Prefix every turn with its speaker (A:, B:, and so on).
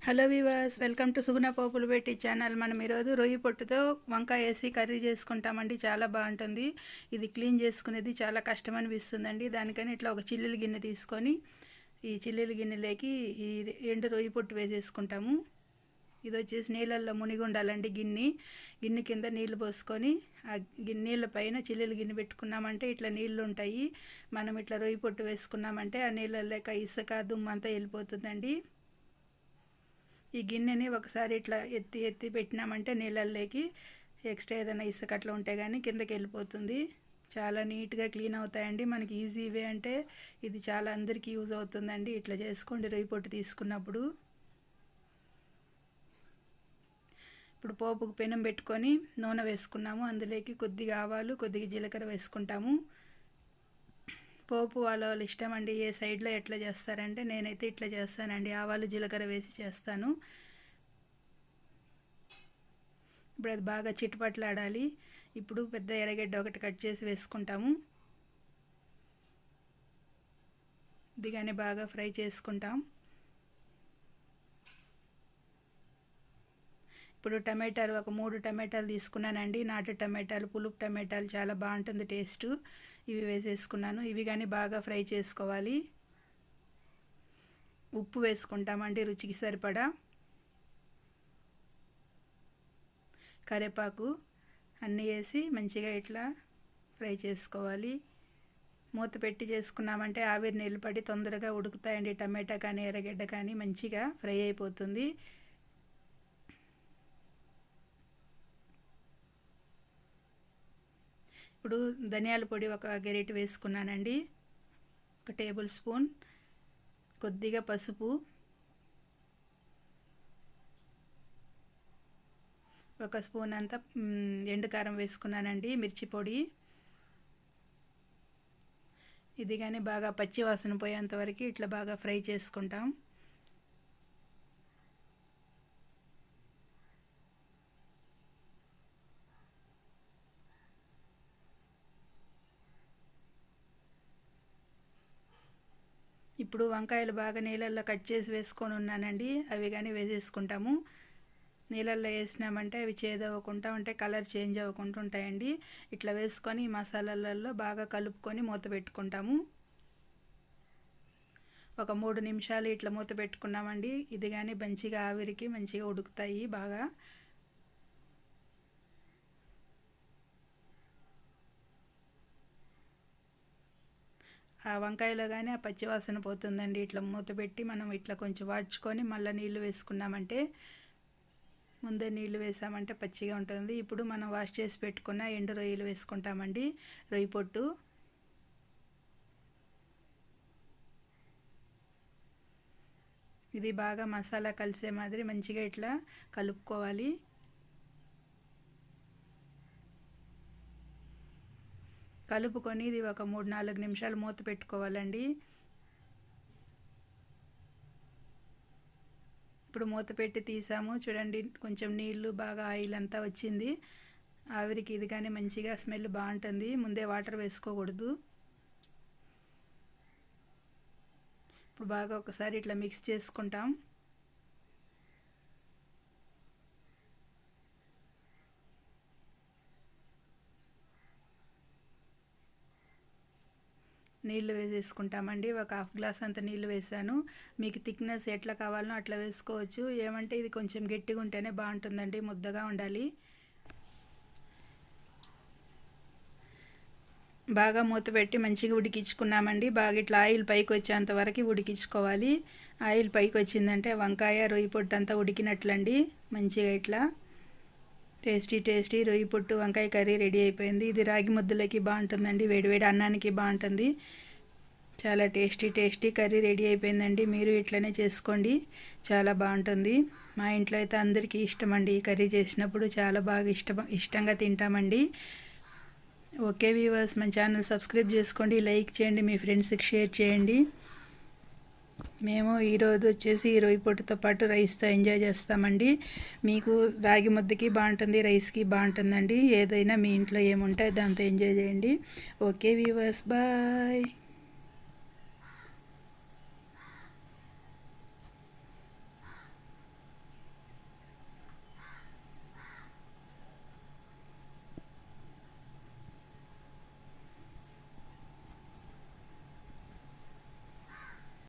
A: Hello weavers, welcome to సుగుణ పోపులు పెట్టి channel. మనం ఈరోజు రొయ్యి పొట్టుతో వంకాయ వేసి కర్రీ చేసుకుంటామండి. చాలా బాగుంటుంది. ఇది క్లీన్ చేసుకునేది చాలా కష్టం అనిపిస్తుందండి. దానికని ఇట్లా ఒక చిల్లులు గిన్నె తీసుకొని ఈ చిల్లులు గిన్నెలోకి ఈ ఎండు రొయ్యి పొట్టు వేసేసుకుంటాము. ఇది వచ్చేసి నీళ్ళల్లో మునిగి ఉండాలండి. గిన్నె కింద నీళ్ళు పోసుకొని ఆ నీళ్ళ పైన చిల్లులు గిన్నె పెట్టుకున్నామంటే ఇట్లా నీళ్ళు ఉంటాయి. మనం ఇట్లా రొయ్యి పొట్టు వేసుకున్నామంటే ఆ నీళ్ళలోకి ఇసుక దుమ్ము అంతా వెళ్ళిపోతుందండి. ఈ గిన్నెని ఒకసారి ఇట్లా ఎత్తి పెట్టినామంటే నీళ్ళల్లోకి ఎక్స్ట్రా ఏదైనా ఇసుక అట్లా ఉంటే కానీ కిందకి వెళ్ళిపోతుంది. చాలా నీట్గా క్లీన్ అవుతాయండి. మనకి ఈజీ వే అంటే ఇది చాలా అందరికీ యూజ్ అవుతుందండి. ఇట్లా చేసుకోండి రొయ్యి పొట్టు తీసుకున్నప్పుడు. ఇప్పుడు పోపుకు పెనం పెట్టుకొని నూనె వేసుకున్నాము. అందులోకి కొద్దిగా ఆవాలు, కొద్దిగా జీలకర్ర వేసుకుంటాము. పోపు వాళ్ళ ఇష్టం అండి, ఏ సైడ్లో ఎట్లా చేస్తారంటే నేనైతే ఇట్లా చేస్తానండి. ఆవాలు జీలకర్ర వేసి చేస్తాను. ఇప్పుడు అది బాగా చిటపట్లాడాలి. ఇప్పుడు పెద్ద ఎర్రగడ్డ ఒకటి కట్ చేసి వేసుకుంటాము. దిగానే బాగా ఫ్రై చేసుకుంటాం. ఇప్పుడు టమాటాలు ఒక 3 టమాటాలు తీసుకున్నానండి. నాటు టమాటాలు, పులుపు టమాటాలు, చాలా బాగుంటుంది టేస్ట్. ఇవి వేసేసుకున్నాను. ఇవి కానీ బాగా ఫ్రై చేసుకోవాలి. ఉప్పు వేసుకుంటామండి రుచికి సరిపడా. కరివేపాకు అన్నీ వేసి మంచిగా ఇట్లా ఫ్రై చేసుకోవాలి. మూత పెట్టి చేసుకున్నామంటే ఆవిరి నీళ్ళు పడి తొందరగా ఉడుకుతాయండి. టమాటా కానీ ఎర్రగడ్డ కానీ మంచిగా ఫ్రై అయిపోతుంది. ఇప్పుడు ధనియాల పొడి ఒక గరిటె వేసుకున్నానండి. 1 టేబుల్ స్పూన్. కొద్దిగా పసుపు, 1 స్పూన్ అంతా ఎండుకారం వేసుకున్నానండి. మిర్చి పొడి. ఇది కానీ బాగా పచ్చి వాసన పోయేంత వరకు ఇట్లా బాగా ఫ్రై చేసుకుంటాం. ఇప్పుడు వంకాయలు బాగా నీళ్ళల్లో కట్ చేసి వేసుకొని ఉన్నానండి. అవి కానీ వేసేసుకుంటాము. నీళ్ళల్లో వేసినామంటే అవి చేదవ్వకుండా ఉంటాయి, కలర్ చేంజ్ అవ్వకుండా ఉంటాయండి. ఇట్లా వేసుకొని మసాలాలలో బాగా కలుపుకొని మూత పెట్టుకుంటాము. ఒక 3 నిమిషాలు ఇట్లా మూత పెట్టుకున్నామండి. ఇది కానీ మంచిగా ఆవిరికి మంచిగా ఉడుకుతాయి బాగా. ఆ వంకాయలో కానీ ఆ పచ్చివాసన పోతుందండి. ఇట్లా మూత పెట్టి మనం ఇట్లా కొంచెం వాడ్చుకొని మళ్ళీ నీళ్ళు వేసుకున్నామంటే, ముందే నీళ్ళు వేసామంటే పచ్చిగా ఉంటుంది. ఇప్పుడు మనం వాష్ చేసి పెట్టుకున్న ఎండు రొయ్యలు వేసుకుంటామండి. రొయ్యి పొట్టు ఇది బాగా మసాలా కలిసే మాదిరి మంచిగా ఇట్లా కలుపుకోవాలి. కలుపుకొని ఇది ఒక 3-4 నిమిషాలు మూత పెట్టుకోవాలండి. ఇప్పుడు మూత పెట్టి తీసాము చూడండి. కొంచెం నీళ్ళు బాగా ఆయిల్ అంతా వచ్చింది. ఆవిరికి ఇది కానీ మంచిగా స్మెల్ బాగుంటుంది. ముందే వాటర్ వేసుకోకూడదు. ఇప్పుడు బాగా ఒకసారి ఇట్లా మిక్స్ చేసుకుంటాం. నీళ్ళు వేసేసుకుంటామండి. ఒక 1/2 గ్లాస్ అంత నీళ్ళు వేసాను. మీకు థిక్నెస్ ఎట్లా కావాలనో అట్లా వేసుకోవచ్చు. ఏమంటే ఇది కొంచెం గట్టిగా ఉంటేనే బాగుంటుందండి, ముద్దగా ఉండాలి. బాగా మూత పెట్టి మంచిగా ఉడికించుకున్నామండి. బాగా ఇట్లా ఆయిల్ పైకి వచ్చేంత వరకు ఉడికించుకోవాలి. ఆయిల్ పైకి వచ్చిందంటే వంకాయ రొయ్యి పొట్టు అంతా ఉడికినట్లండి. మంచిగా ఇట్లా టేస్టీ రొయ్యి పొట్టు వంకాయ కర్రీ రెడీ అయిపోయింది. ఇది రాగి ముద్దలకి బాగుంటుందండి, వేడివేడి అన్నానికి బాగుంటుంది. చాలా టేస్టీ కర్రీ రెడీ అయిపోయిందండి. మీరు ఇట్లనే చేసుకోండి, చాలా బాగుంటుంది. మా ఇంట్లో అయితే అందరికీ ఇష్టం అండి. ఈ కర్రీ చేసినప్పుడు చాలా బాగా ఇష్టంగా తింటామండి. ఓకే వ్యూవర్స్, మన ఛానల్ సబ్స్క్రైబ్ చేసుకోండి, లైక్ చేయండి, మీ ఫ్రెండ్స్కి షేర్ చేయండి. మేము ఈరోజు వచ్చేసి ఈ రొయ్యి పొట్టుతో పాటు రైస్తో ఎంజాయ్ చేస్తామండి. మీకు రాగి ముద్దకి బాగుంటుంది, రైస్కి బాగుంటుందండి. ఏదైనా మీ ఇంట్లో ఏముంటే దాంతో ఎంజాయ్ చేయండి. Okay viewers, bye.